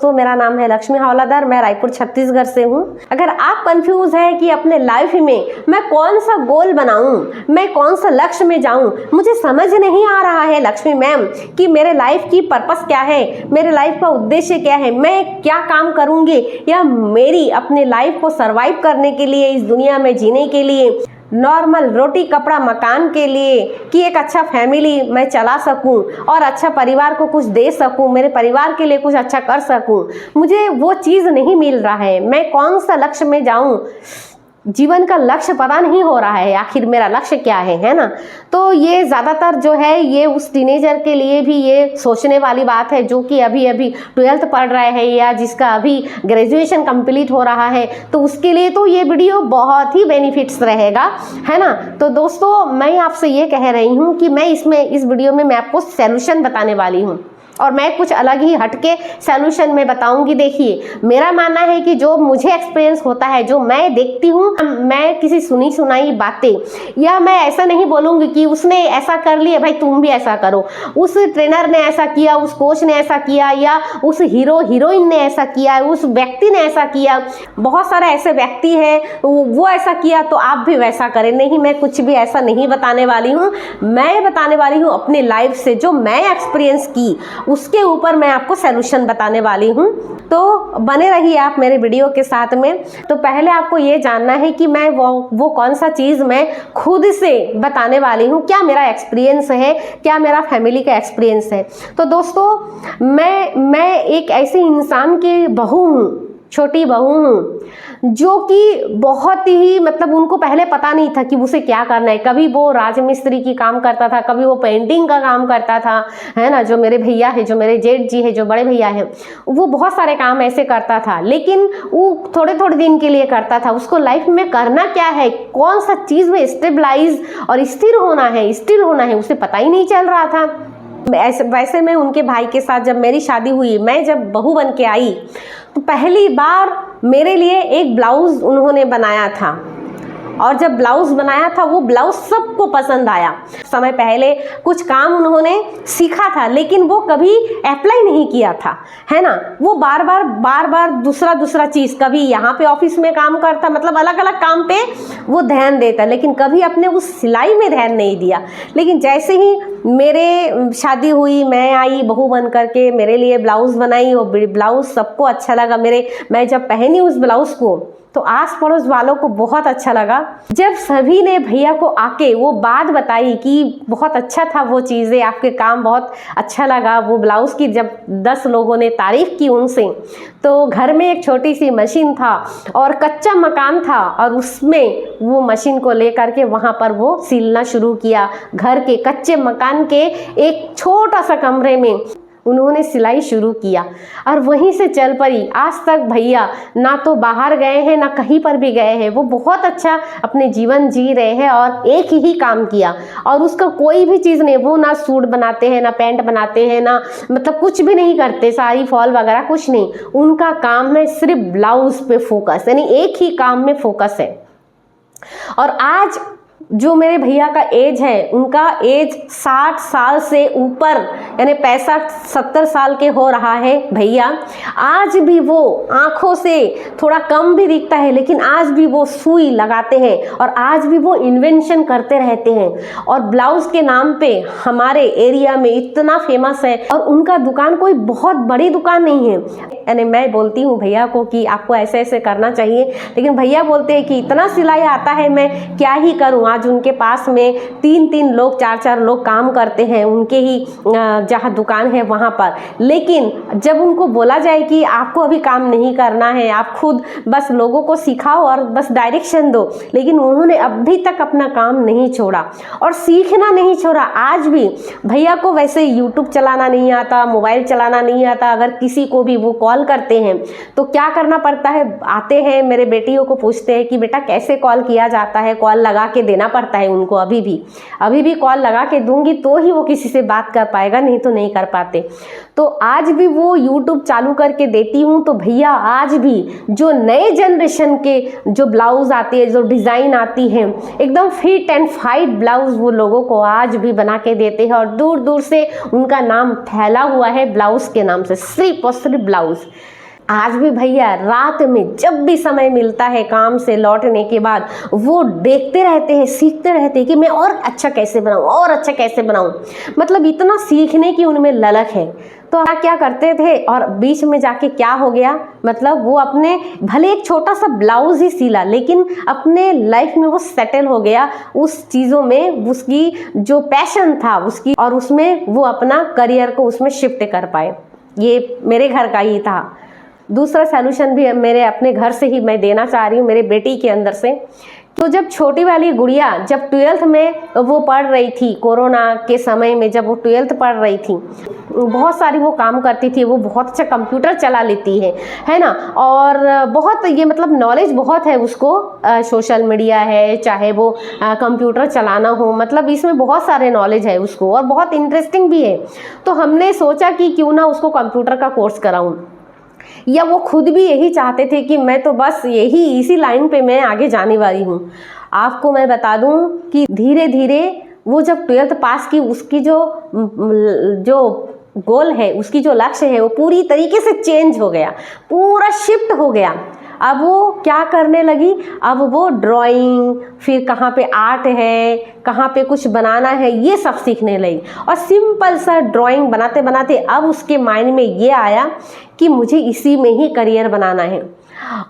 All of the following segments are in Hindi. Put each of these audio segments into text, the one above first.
दोस्तों, मेरा नाम है लक्ष्मी हवलादार, मैं रायपुर छत्तीसगढ़ से हूँ। अगर आप कंफ्यूज है कि अपने लाइफ में मैं कौन सा गोल बनाऊं, मैं कौन सा लक्ष्य में जाऊं, मुझे समझ नहीं आ रहा है लक्ष्मी मैम कि मेरे लाइफ की पर्पस क्या है, मेरे लाइफ का उद्देश्य क्या है, मैं क्या काम करूंगी, या मेरी अपने लाइफ को सरवाइव करने के लिए, इस दुनिया में जीने के लिए, नॉर्मल रोटी कपड़ा मकान के लिए, कि एक अच्छा फैमिली मैं चला सकूं और अच्छा परिवार को कुछ दे सकूं, मेरे परिवार के लिए कुछ अच्छा कर सकूं, मुझे वो चीज़ नहीं मिल रहा है। मैं कौन सा लक्ष्य में जाऊं, जीवन का लक्ष्य पता नहीं हो रहा है, आखिर मेरा लक्ष्य क्या है ना। तो ये ज़्यादातर जो है ये उस टीनेजर के लिए भी ये सोचने वाली बात है जो कि अभी अभी 12th पढ़ रहे हैं या जिसका अभी ग्रेजुएशन कंप्लीट हो रहा है, तो उसके लिए तो ये वीडियो बहुत ही बेनिफिट्स रहेगा, है ना। तो दोस्तों, मैं आपसे ये कह रही हूँ कि मैं इस वीडियो में मैं आपको सॉल्यूशन बताने वाली हूँ, और मैं कुछ अलग ही हटके सॉल्यूशन में बताऊंगी। देखिए, मेरा मानना है कि जो मुझे एक्सपीरियंस होता है, जो मैं देखती हूँ, मैं किसी सुनी सुनाई बातें, या मैं ऐसा नहीं बोलूँगी कि उसने ऐसा कर लिया भाई तुम भी ऐसा करो, उस ट्रेनर ने ऐसा किया, उस कोच ने ऐसा किया, या उस हीरो हीरोइन ने ऐसा किया, उस व्यक्ति ने ऐसा किया, बहुत सारे ऐसे व्यक्ति हैं वो ऐसा किया तो आप भी वैसा करें। नहीं, मैं कुछ भी ऐसा नहीं बताने वाली हूँ। मैं बताने वाली हूँ अपने लाइफ से जो मैं एक्सपीरियंस की, उसके ऊपर मैं आपको सॉल्यूशन बताने वाली हूँ। तो बने रहिए आप मेरे वीडियो के साथ में। तो पहले आपको ये जानना है कि मैं वो कौन सा चीज़ मैं खुद से बताने वाली हूँ, क्या मेरा एक्सपीरियंस है, क्या मेरा फैमिली का एक्सपीरियंस है। तो दोस्तों, मैं एक ऐसे इंसान की बहू हूँ, छोटी बहू हूँ, जो कि बहुत ही मतलब उनको पहले पता नहीं था कि उसे क्या करना है। कभी वो राजमिस्त्री की काम करता था, कभी वो पेंटिंग का काम करता था, है ना। जो मेरे भैया है, जो मेरे जेठ जी है, जो बड़े भैया है, वो बहुत सारे काम ऐसे करता था, लेकिन वो थोड़े थोड़े दिन के लिए करता था। उसको लाइफ में करना क्या है, कौन सा चीज़ में स्टेबलाइज और स्थिर होना है, उसे पता ही नहीं चल रहा था। वैसे मैं उनके भाई के साथ जब मेरी शादी हुई, मैं जब बहू बन के आई, तो पहली बार मेरे लिए एक ब्लाउज़ उन्होंने बनाया था, और जब ब्लाउज़ बनाया था वो ब्लाउज़ सबको पसंद आया। समय पहले कुछ काम उन्होंने सीखा था, लेकिन वो कभी अप्लाई नहीं किया था, है ना। वो बार बार दूसरा चीज़, कभी यहाँ पे ऑफिस में काम करता, मतलब अलग अलग काम पे वो ध्यान देता, लेकिन कभी अपने उस सिलाई में ध्यान नहीं दिया। लेकिन जैसे ही मेरे शादी हुई, मैं आई बहू बन करके, मेरे लिए ब्लाउज़ बनाई, और ब्लाउज़ सबको अच्छा लगा। मैं जब पहनी उस ब्लाउज़ को, तो आस पड़ोस वालों को बहुत अच्छा लगा। जब सभी ने भैया को आके वो बात बताई कि बहुत अच्छा था वो चीज़ें, आपके काम बहुत अच्छा लगा, वो ब्लाउज़ की जब 10 लोगों ने तारीफ़ की उनसे, तो घर में एक छोटी सी मशीन था और कच्चा मकान था, और उसमें वो मशीन को लेकर के वहाँ पर वो सिलना शुरू किया। घर के कच्चे मकान के एक छोटा सा कमरे में उन्होंने सिलाई शुरू किया, और वहीं से चल पड़ी। आज तक भैया ना तो बाहर गए हैं, ना कहीं पर भी गए हैं, वो बहुत अच्छा अपने जीवन जी रहे हैं, और एक ही काम किया, और उसका कोई भी चीज़ नहीं, वो ना सूट बनाते हैं, ना पैंट बनाते हैं, ना मतलब कुछ भी नहीं करते, साड़ी फॉल वगैरह कुछ नहीं। उनका काम है सिर्फ ब्लाउज पे फोकस, यानी एक ही काम में फोकस है। और आज जो मेरे भैया का एज है, उनका एज 60 साल से ऊपर, यानी 65-70 साल के हो रहा है भैया। आज भी वो आँखों से थोड़ा कम भी दिखता है, लेकिन आज भी वो सुई लगाते हैं, और आज भी वो इन्वेंशन करते रहते हैं, और ब्लाउज के नाम पे हमारे एरिया में इतना फेमस है। और उनका दुकान कोई बहुत बड़ी दुकान नहीं है, यानी मैं बोलती हूँ भैया को कि आपको ऐसे ऐसे करना चाहिए, लेकिन भैया बोलते हैं कि इतना सिलाई आता है, मैं क्या ही करूँ। आज उनके पास में 3-3 लोग, 4-4 लोग काम करते हैं उनके ही जहाँ दुकान है वहाँ पर। लेकिन जब उनको बोला जाए कि आपको अभी काम नहीं करना है, आप खुद बस लोगों को सिखाओ और बस डायरेक्शन दो, लेकिन उन्होंने अभी तक अपना काम नहीं छोड़ा और सीखना नहीं छोड़ा। आज भी भैया को वैसे यूट्यूब चलाना नहीं आता, मोबाइल चलाना नहीं आता। अगर किसी को भी वो कॉल करते हैं तो क्या करना पड़ता है, आते हैं मेरे बेटियों को पूछते हैं कि बेटा कैसे कॉल किया जाता है, कॉल लगा के देना पड़ता है उनको। अभी भी कॉल लगा के दूंगी तो ही वो किसी से बात कर पाएगा, नहीं तो नहीं कर पाते। तो आज भी वो यूट्यूब चालू करके देती हूँ तो भैया आज भी जो नए जनरेशन के जो ब्लाउज आती है, जो डिज़ाइन आती है, एकदम फिट एंड फाइट ब्लाउज वो लोगों को आज भी बना के देते हैं। और दूर दूर से उनका नाम फैला हुआ है ब्लाउज के नाम से, सिर्फ और सिर्फ ब्लाउज। आज भी भैया रात में जब भी समय मिलता है काम से लौटने के बाद, वो देखते रहते हैं, सीखते रहते हैं कि मैं और अच्छा कैसे बनाऊं, और अच्छा कैसे बनाऊं। मतलब इतना सीखने की उनमें ललक है। तो क्या करते थे और बीच में जाके क्या हो गया, मतलब वो अपने भले एक छोटा सा ब्लाउज ही सिला, लेकिन अपने लाइफ में वो सेटल हो गया उस चीज़ों में, उसकी जो पैशन था उसकी, और उसमें वो अपना करियर को उसमें शिफ्ट कर पाए। ये मेरे घर का ही था। दूसरा सॉल्यूशन भी मेरे अपने घर से ही मैं देना चाह रही हूँ, मेरे बेटी के अंदर से। तो जब छोटी वाली गुड़िया जब 12th में वो पढ़ रही थी, कोरोना के समय में जब वो 12th पढ़ रही थी, बहुत सारी वो काम करती थी, वो बहुत अच्छा कंप्यूटर चला लेती है ना, और बहुत ये मतलब नॉलेज बहुत है उसको, सोशल मीडिया है, चाहे वो कंप्यूटर चलाना हो, मतलब इसमें बहुत सारे नॉलेज है उसको, और बहुत इंटरेस्टिंग भी है। तो हमने सोचा कि क्यों ना उसको कंप्यूटर का कोर्स कराऊं, या वो खुद भी यही चाहते थे कि मैं तो बस यही इसी लाइन पे मैं आगे जाने वाली हूँ। आपको मैं बता दूँ कि धीरे धीरे वो जब 12th पास की, उसकी जो गोल है, उसकी जो लक्ष्य है, वो पूरी तरीके से चेंज हो गया, पूरा शिफ्ट हो गया। अब वो क्या करने लगी, अब वो ड्राइंग, फिर कहाँ पे आर्ट है, कहाँ पे कुछ बनाना है, ये सब सीखने लगी। और सिंपल सा ड्राइंग बनाते बनाते अब उसके माइंड में ये आया कि मुझे इसी में ही करियर बनाना है।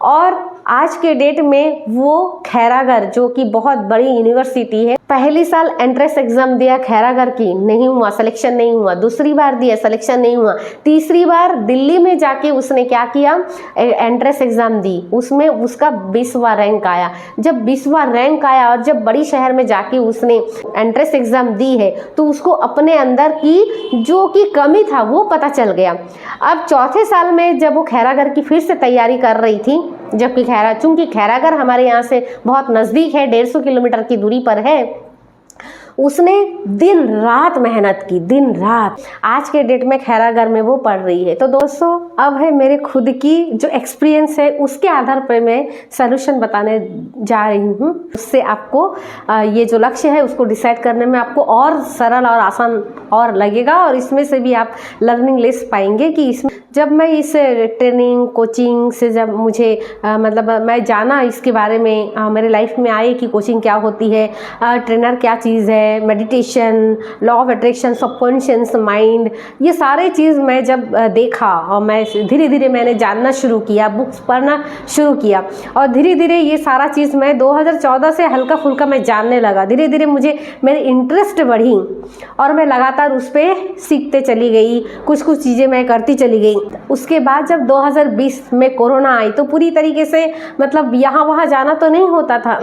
और आज के डेट में वो खैरागढ़, जो कि बहुत बड़ी यूनिवर्सिटी है, पहली साल एंट्रेंस एग्जाम दिया खैरागढ़ की, नहीं हुआ, सिलेक्शन नहीं हुआ। दूसरी बार दिया, सिलेक्शन नहीं हुआ। तीसरी बार दिल्ली में जाके उसने क्या किया, एंट्रेंस एग्जाम दी, उसमें उसका 20वां रैंक आया। जब 20वां रैंक आया और जब बड़ी शहर में जाके उसने एंट्रेंस एग्जाम दी है, तो उसको अपने अंदर की जो कि कमी था वो पता चल गया। अब चौथे साल में जब वो खैरागढ़ की फिर से तैयारी कर रही थी, जबकि चूंकि खैरागढ़ हमारे यहाँ से बहुत नज़दीक है, 150 किलोमीटर की दूरी पर है, उसने दिन रात मेहनत की, दिन रात। आज के डेट में खैरागढ़ में वो पढ़ रही है। तो दोस्तों अब है मेरे खुद की जो एक्सपीरियंस है, उसके आधार पर मैं सलूशन बताने जा रही हूँ। उससे आपको ये जो लक्ष्य है उसको डिसाइड करने में आपको और सरल और आसान और लगेगा, और इसमें से भी आप लर्निंग ले पाएंगे कि इसमें जब मैं इस ट्रेनिंग कोचिंग से जब मुझे मतलब मैं जाना इसके बारे में, मेरे लाइफ में आए कि कोचिंग क्या होती है, ट्रेनर क्या चीज़ है, meditation, law of attraction, subconscious mind, ये सारे चीज़ मैं जब देखा और मैं धीरे धीरे मैंने जानना शुरू किया, बुक्स पढ़ना शुरू किया, और धीरे धीरे ये सारा चीज़ मैं 2014 से हल्का फुल्का मैं जानने लगा। धीरे धीरे मुझे मेरी इंटरेस्ट बढ़ी और मैं लगातार उस पर सीखते चली गई, कुछ कुछ चीज़ें मैं करती चली गई। उसके बाद जब 2020 में कोरोना आई तो पूरी तरीके से मतलब यहाँ वहाँ जाना तो नहीं होता था।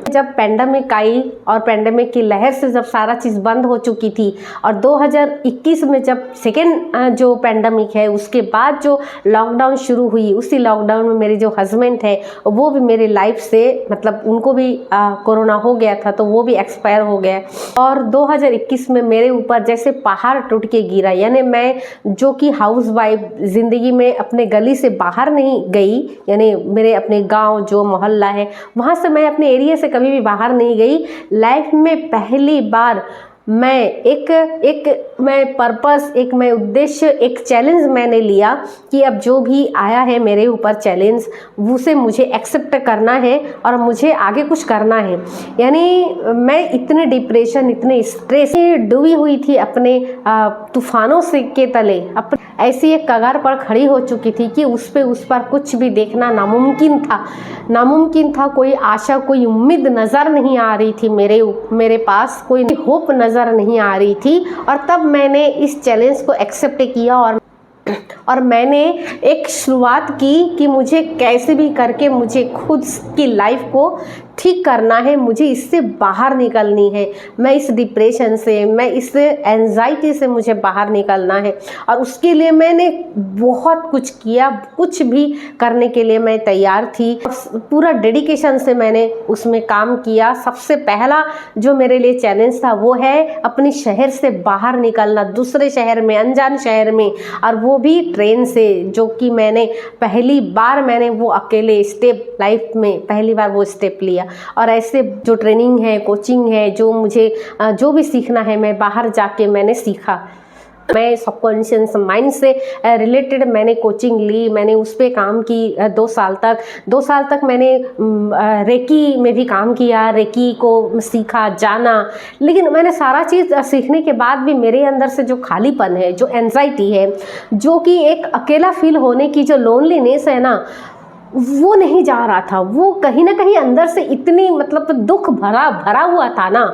जब पेंडेमिक आई और पेंडेमिक की लहर से जब सारा चीज़ बंद हो चुकी थी, और 2021 में जब सेकेंड जो पेंडेमिक है उसके बाद जो लॉकडाउन शुरू हुई, उसी लॉकडाउन में मेरे जो हस्बैंड है वो भी मेरे लाइफ से मतलब उनको भी कोरोना हो गया था, तो वो भी एक्सपायर हो गया। और 2021 में मेरे ऊपर जैसे पहाड़ टूट के गिरा। यानी मैं जो कि हाउस वाइफ ज़िंदगी में अपने गली से बाहर नहीं गई, यानी मेरे अपने गांव जो मोहल्ला है वहाँ से मैं अपने एरिया से कभी भी बाहर नहीं गई। लाइफ में पहली बार मैं मैं पर्पस, मैं उद्देश्य, एक चैलेंज मैंने लिया कि अब जो भी आया है मेरे ऊपर चैलेंज, उसे मुझे एक्सेप्ट करना है और मुझे आगे कुछ करना है। यानी मैं इतने डिप्रेशन, इतने स्ट्रेस में डूबी हुई थी अपने तूफानों से के तले, अपने ऐसी एक कगार पर खड़ी हो चुकी थी कि उस पर कुछ भी देखना नामुमकिन था। कोई आशा, कोई उम्मीद नज़र नहीं आ रही थी, मेरे पास कोई होप नज़र नहीं आ रही थी। और तब मैंने इस चैलेंज को एक्सेप्ट किया और मैंने एक शुरुआत की कि मुझे कैसे भी करके मुझे खुद की लाइफ को ठीक करना है, मुझे इससे बाहर निकलनी है, मैं इस डिप्रेशन से, मैं इस एंजाइटी से मुझे बाहर निकलना है। और उसके लिए मैंने बहुत कुछ किया, कुछ भी करने के लिए मैं तैयार थी। पूरा डेडिकेशन से मैंने उसमें काम किया। सबसे पहला जो मेरे लिए चैलेंज था वो है अपने शहर से बाहर निकलना, दूसरे शहर में, अनजान शहर में, और वो भी ट्रेन से, जो कि मैंने पहली बार मैंने वो अकेले स्टेप, लाइफ में पहली बार वो स्टेप लिया। और ऐसे जो ट्रेनिंग है, कोचिंग है, जो मुझे जो भी सीखना है मैं बाहर जाके मैंने सीखा। मैं सबकॉन्शियस माइंड से रिलेटेड मैंने कोचिंग ली, मैंने उस पर काम की 2 साल तक मैंने रेकी में भी काम किया, रेकी को सीखा, जाना। लेकिन मैंने सारा चीज़ सीखने के बाद भी मेरे अंदर से जो खालीपन है, जो एंजाइटी है, जो कि एक अकेला फील होने की जो लोनलीनेस है ना, वो नहीं जा रहा था। वो कहीं ना कहीं अंदर से इतनी मतलब दुख भरा हुआ था ना।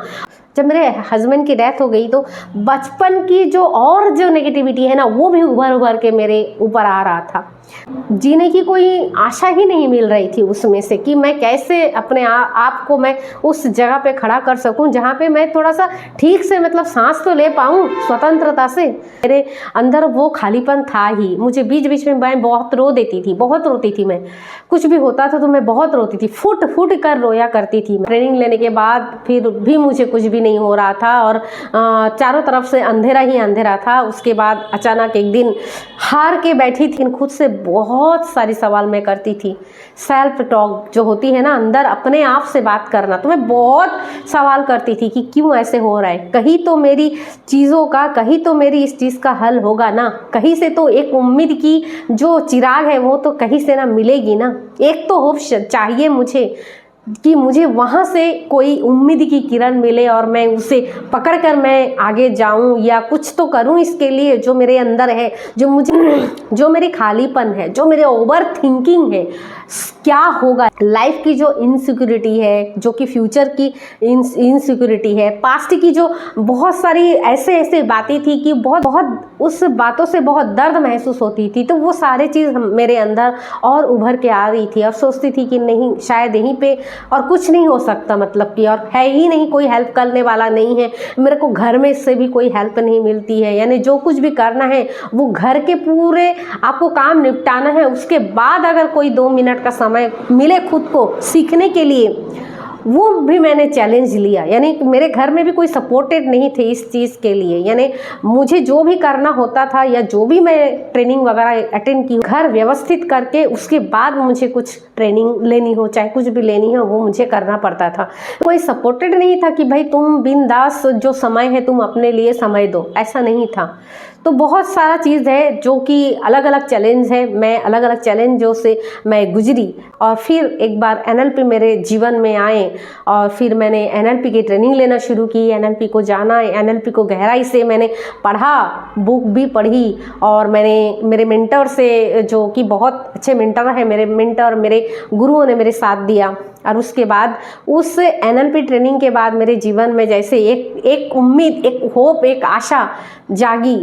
जब मेरे हस्बैंड की डेथ हो गई तो बचपन की जो नेगेटिविटी है ना, वो भी उभर के मेरे ऊपर आ रहा था। जीने की कोई आशा ही नहीं मिल रही थी उसमें से, कि मैं कैसे अपने आप को मैं उस जगह पे खड़ा कर सकूं जहाँ पे मैं थोड़ा सा ठीक से मतलब सांस तो ले पाऊं स्वतंत्रता से। मेरे अंदर वो खालीपन था ही। मुझे बीच बीच में मैं बहुत रो देती थी, बहुत रोती थी मैं। कुछ भी होता था तो मैं बहुत रोती थी, फुट कर रोया करती थी। ट्रेनिंग लेने के बाद फिर भी मुझे कुछ भी नहीं हो रहा था और चारों तरफ से अंधेरा ही अंधेरा था। उसके बाद अचानक एक दिन हार के बैठी थी, खुद से बहुत सारी सवाल मैं करती थी। सेल्फ टॉक जो होती है ना, अंदर अपने आप से बात करना, तो मैं बहुत सवाल करती थी कि क्यों ऐसे हो रहा है, कहीं तो मेरी चीज़ों का, कहीं तो मेरी इस चीज़ का हल होगा ना, कहीं से तो एक उम्मीद की जो चिराग है वो तो कहीं से ना मिलेगी ना। एक तो होप चाहिए मुझे कि मुझे वहाँ से कोई उम्मीद की किरण मिले और मैं उसे पकड़कर मैं आगे जाऊं, या कुछ तो करूं इसके लिए। जो मेरे अंदर है, जो मेरी खालीपन है, जो मेरे ओवर थिंकिंग है, क्या होगा, लाइफ की जो इनसिक्योरिटी है, जो कि फ्यूचर की इनसिक्योरिटी है, पास्ट की जो बहुत सारी ऐसे बातें थी कि बहुत उस बातों से बहुत दर्द महसूस होती थी। तो वो सारी चीज़ मेरे अंदर और उभर के आ रही थी और सोचती थी कि नहीं, शायद यहीं पे और कुछ नहीं हो सकता, मतलब कि और है ही नहीं, कोई हेल्प करने वाला नहीं है। मेरे को घर में से भी कोई हेल्प नहीं मिलती है, यानी जो कुछ भी करना है वो घर के पूरे आपको काम निपटाना है। उसके बाद अगर कोई 2 मिनट का समय मिले खुद को सीखने के लिए, वो भी मैंने चैलेंज लिया। यानी मेरे घर में भी कोई सपोर्टेड नहीं थे इस चीज़ के लिए। यानी मुझे जो भी करना होता था या जो भी मैं ट्रेनिंग वगैरह अटेंड की, घर व्यवस्थित करके उसके बाद मुझे कुछ ट्रेनिंग लेनी हो, चाहे कुछ भी लेनी हो, वो मुझे करना पड़ता था। कोई सपोर्टेड नहीं था कि भाई तुम बिंदास जो समय है तुम अपने लिए समय दो, ऐसा नहीं था। तो बहुत सारा चीज़ है जो कि अलग अलग चैलेंज है। मैं अलग अलग चैलेंजों से मैं गुजरी और फिर एक बार NLP मेरे जीवन में आए और फिर मैंने NLP की ट्रेनिंग लेना शुरू की। NLP को जाना, NLP को गहराई से मैंने पढ़ा, बुक भी पढ़ी और मैंने मेरे मेंटर से, जो कि बहुत अच्छे मेंटर है, मेरे मेंटर, मेरे गुरुओं ने मेरे साथ दिया। और उसके बाद उस NLP ट्रेनिंग के बाद मेरे जीवन में जैसे एक उम्मीद, एक होप, एक आशा जागी,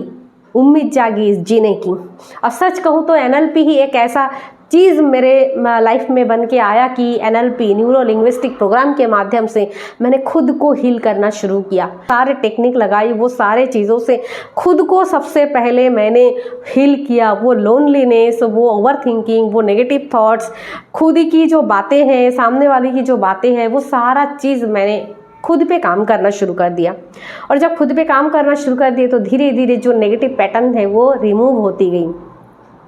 उम्मीद जागी जीने की। और सच कहूँ तो NLP ही एक ऐसा चीज़ मेरे लाइफ में बन के आया कि NLP न्यूरो लिंग्विस्टिक प्रोग्राम के माध्यम से मैंने खुद को हील करना शुरू किया। सारे टेक्निक लगाई, वो सारे चीज़ों से खुद को सबसे पहले मैंने हील किया। वो लोनलीनेस, वो ओवर थिंकिंग, वो नेगेटिव थॉट्स, खुद की जो बातें हैं, सामने वाले की जो बातें हैं, वो सारा चीज़ मैंने खुद पे काम करना शुरू कर दिया। और जब खुद पे काम करना शुरू कर दिए तो धीरे धीरे जो नेगेटिव पैटर्न है वो रिमूव होती गई।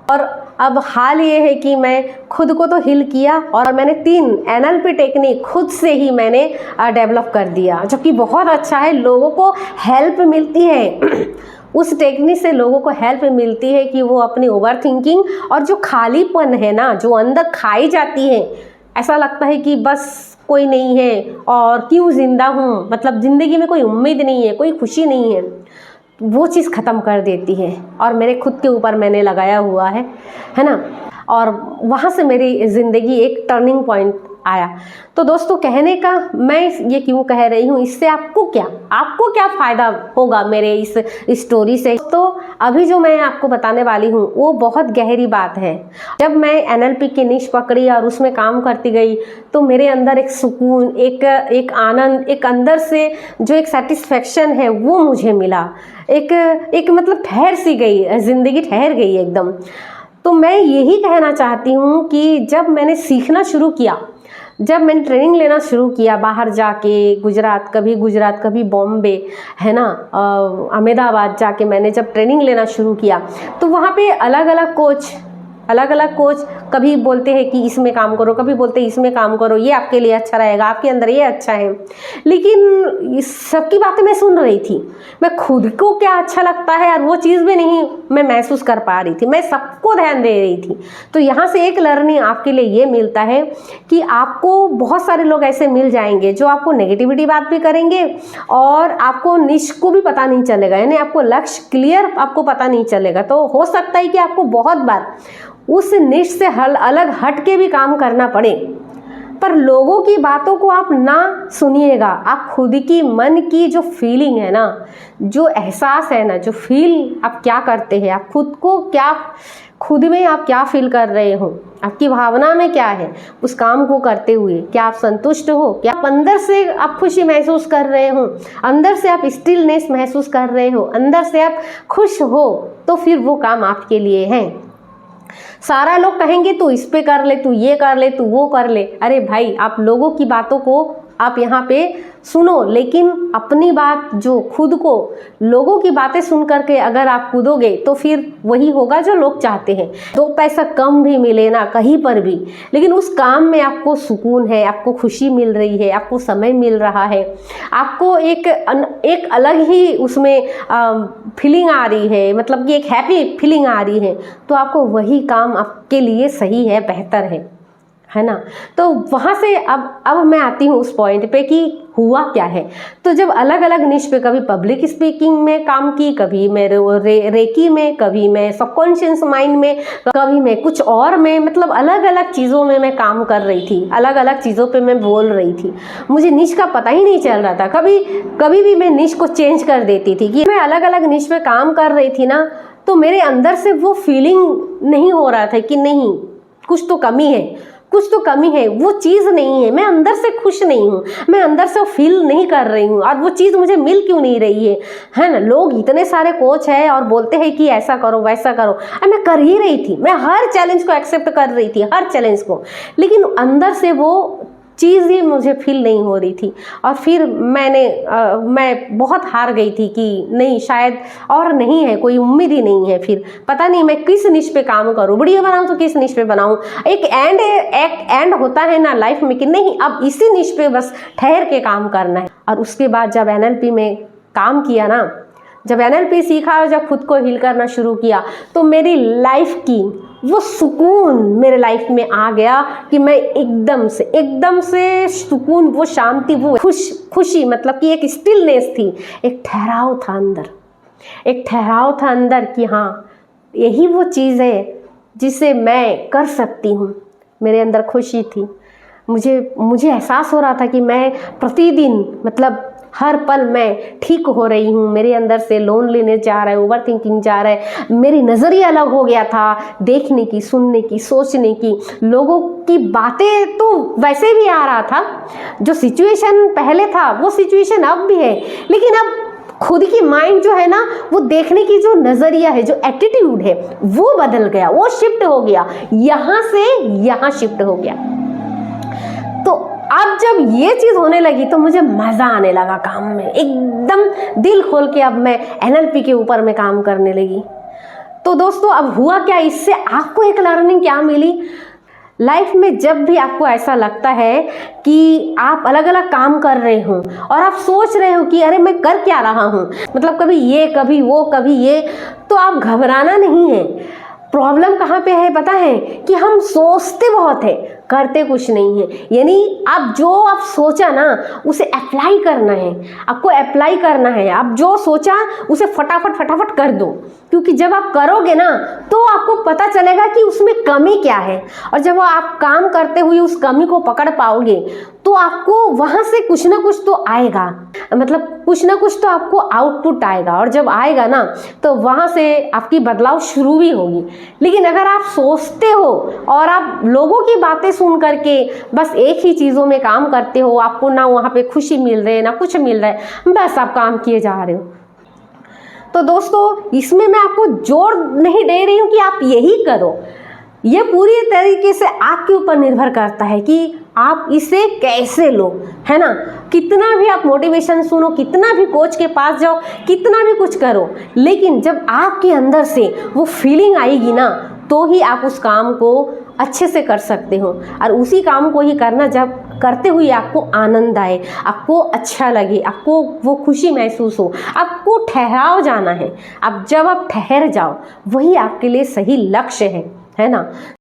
और अब हाल ये है कि मैं खुद को तो हील किया और मैंने 3 NLP टेक्निक खुद से ही मैंने डेवलप कर दिया, जो कि बहुत अच्छा है। लोगों को हेल्प मिलती है उस टेक्निक से, लोगों को हेल्प मिलती है कि वो अपनी ओवर थिंकिंग और जो खालीपन है ना, जो अंदर खाई जाती है, ऐसा लगता है कि बस कोई नहीं है और क्यों जिंदा हूँ, मतलब ज़िंदगी में कोई उम्मीद नहीं है, कोई खुशी नहीं है, वो चीज़ ख़त्म कर देती है। और मेरे खुद के ऊपर मैंने लगाया हुआ है ना। और वहाँ से मेरी ज़िंदगी एक टर्निंग पॉइंट आया। तो दोस्तों कहने का मैं ये क्यों कह रही हूँ, इससे आपको क्या फ़ायदा होगा मेरे इस स्टोरी से। तो अभी जो मैं आपको बताने वाली हूँ वो बहुत गहरी बात है। जब मैं NLP की निश पकड़ी और उसमें काम करती गई तो मेरे अंदर एक सुकून, एक आनंद, एक अंदर से जो एक सेटिस्फेक्शन है वो मुझे मिला। एक मतलब ठहर सी गई, ज़िंदगी ठहर गई एकदम। तो मैं यही कहना चाहती हूँ कि जब मैंने सीखना शुरू किया, जब मैंने ट्रेनिंग लेना शुरू किया बाहर जाके, गुजरात कभी बॉम्बे, है ना, अहमदाबाद जाके मैंने जब ट्रेनिंग लेना शुरू किया तो वहाँ पे अलग अलग कोच कभी बोलते हैं कि इसमें काम करो, कभी बोलते हैं इसमें काम करो, ये आपके लिए अच्छा रहेगा, आपके अंदर ये अच्छा है। लेकिन इस सबकी बातें मैं सुन रही थी, मैं खुद को क्या अच्छा लगता है और वो चीज़ भी नहीं मैं महसूस कर पा रही थी, मैं सबको ध्यान दे रही थी। तो यहाँ से एक लर्निंग आपके लिए ये मिलता है कि आपको बहुत सारे लोग ऐसे मिल जाएंगे जो आपको नेगेटिविटी बात भी करेंगे और आपको निश को भी पता नहीं चलेगा, यानी आपको लक्ष्य क्लियर आपको पता नहीं चलेगा। तो हो सकता है कि आपको बहुत बार उस निश से अलग हट के भी काम करना पड़े, पर लोगों की बातों को आप ना सुनिएगा। आप खुद की मन की जो फीलिंग है ना, जो एहसास है ना, जो फील आप क्या करते हैं, आप खुद को क्या, खुद में आप क्या फील कर रहे हो, आपकी भावना में क्या है उस काम को करते हुए, क्या आप संतुष्ट हो, क्या आप अंदर से आप खुशी महसूस कर रहे हो, अंदर से आप स्टिलनेस महसूस कर रहे हो, अंदर से आप खुश हो, तो फिर वो काम आपके लिए है। सारा लोग कहेंगे तू इस पे कर ले, तू ये कर ले, तू वो कर ले। अरे भाई, आप लोगों की बातों को आप यहाँ पे सुनो, लेकिन अपनी बात जो खुद को, लोगों की बातें सुन करके अगर आप कूदोगे तो फिर वही होगा जो लोग चाहते हैं। 2 पैसा कम भी मिले ना कहीं पर भी, लेकिन उस काम में आपको सुकून है, आपको खुशी मिल रही है, आपको समय मिल रहा है, आपको एक अलग ही उसमें फीलिंग आ रही है, मतलब कि एक हैप्पी फीलिंग आ रही है, तो आपको वही काम आपके लिए सही है, बेहतर है ना। तो वहाँ से अब मैं आती हूँ उस पॉइंट पे कि हुआ क्या है। तो जब अलग अलग निश पे, कभी पब्लिक स्पीकिंग में काम की, कभी मैं रेकी में, कभी मैं सबकॉन्शियस माइंड में, कभी मैं कुछ और में, मतलब अलग अलग चीज़ों में मैं काम कर रही थी, अलग अलग चीज़ों पे मैं बोल रही थी। मुझे निश का पता ही नहीं चल रहा था। कभी भी मैं निश को चेंज कर देती थी कि मैं अलग अलग निश पे काम कर रही थी ना, तो मेरे अंदर से वो फीलिंग नहीं हो रहा था कि नहीं, कुछ तो कमी है, वो चीज़ नहीं है, मैं अंदर से खुश नहीं हूँ, मैं अंदर से फील नहीं कर रही हूँ, और वो चीज़ मुझे मिल क्यों नहीं रही है ना। लोग इतने सारे कोच हैं और बोलते हैं कि ऐसा करो वैसा करो, और मैं कर ही रही थी, मैं हर चैलेंज को एक्सेप्ट कर रही थी, हर चैलेंज को, लेकिन अंदर से वो चीज़ ही मुझे फील नहीं हो रही थी। और फिर मैं बहुत हार गई थी कि नहीं, शायद और नहीं है, कोई उम्मीद ही नहीं है, फिर पता नहीं मैं किस निश पे काम करूँ, वीडियो बनाऊँ तो किस निश पे बनाऊँ। एक एंड होता है ना लाइफ में कि नहीं, अब इसी निश पे बस ठहर के काम करना है। और उसके बाद जब NLP में काम किया ना, जब NLP सीखा और जब खुद को हील करना शुरू किया, तो मेरी लाइफ की वो सुकून मेरे लाइफ में आ गया कि मैं एकदम से सुकून, वो शांति, वो खुशी, मतलब कि एक स्टिलनेस थी, एक ठहराव था अंदर कि हाँ, यही वो चीज़ है जिसे मैं कर सकती हूँ। मेरे अंदर खुशी थी, मुझे एहसास हो रहा था कि मैं प्रतिदिन, मतलब हर पल मैं ठीक हो रही हूँ। मेरे अंदर से लोनलीनेस जा रहा है, ओवरथिंकिंग जा रहा है, मेरी नज़रिया अलग हो गया था, देखने की, सुनने की, सोचने की। लोगों की बातें तो वैसे भी आ रहा था, जो सिचुएशन पहले था वो सिचुएशन अब भी है, लेकिन अब खुद की माइंड जो है ना, वो देखने की जो नज़रिया है, जो एटीट्यूड है, वो बदल गया, वो शिफ्ट हो गया, यहाँ से यहाँ शिफ्ट हो गया। तो अब जब ये चीज़ होने लगी तो मुझे मज़ा आने लगा काम में, एकदम दिल खोल के अब मैं NLP के ऊपर में काम करने लगी। तो दोस्तों, अब हुआ क्या, इससे आपको एक लर्निंग क्या मिली। लाइफ में जब भी आपको ऐसा लगता है कि आप अलग अलग काम कर रहे हो और आप सोच रहे हो कि अरे मैं कर क्या रहा हूँ, मतलब कभी ये, कभी वो, कभी ये, तो आप घबराना नहीं है। प्रॉब्लम कहाँ पे है पता है, कि हम सोचते बहुत है, करते कुछ नहीं है। यानी आप जो आप सोचा ना उसे अप्लाई करना है, आपको अप्लाई करना है। आप जो सोचा उसे फटाफट कर दो, क्योंकि जब आप करोगे ना तो आपको पता चलेगा कि उसमें कमी क्या है, और जब आप काम करते हुए उस कमी को पकड़ पाओगे तो आपको वहाँ से कुछ ना कुछ तो आएगा, मतलब कुछ ना कुछ तो आपको आउटपुट आएगा, और जब आएगा ना तो वहाँ से आपकी बदलाव शुरू भी होगी। लेकिन अगर आप सोचते हो और आप लोगों की बातें सुन करके बस एक ही चीज़ों में काम करते हो, आपको ना वहाँ पे खुशी मिल रही है ना कुछ मिल रहा है, बस आप काम किए जा रहे हो, तो दोस्तों इसमें मैं आपको जोर नहीं दे रही हूँ कि आप यही करो। ये पूरी तरीके से आपके ऊपर निर्भर करता है कि आप इसे कैसे लो, है ना। कितना भी आप मोटिवेशन सुनो, कितना भी कोच के पास जाओ, कितना भी कुछ करो, लेकिन जब आपके अंदर से वो फीलिंग आएगी ना तो ही आप उस काम को अच्छे से कर सकते हो। और उसी काम को ही करना जब करते हुए आपको आनंद आए, आपको अच्छा लगे, आपको वो खुशी महसूस हो, आपको ठहराव जाना है। अब जब आप ठहर जाओ वही आपके लिए सही लक्ष्य है ना।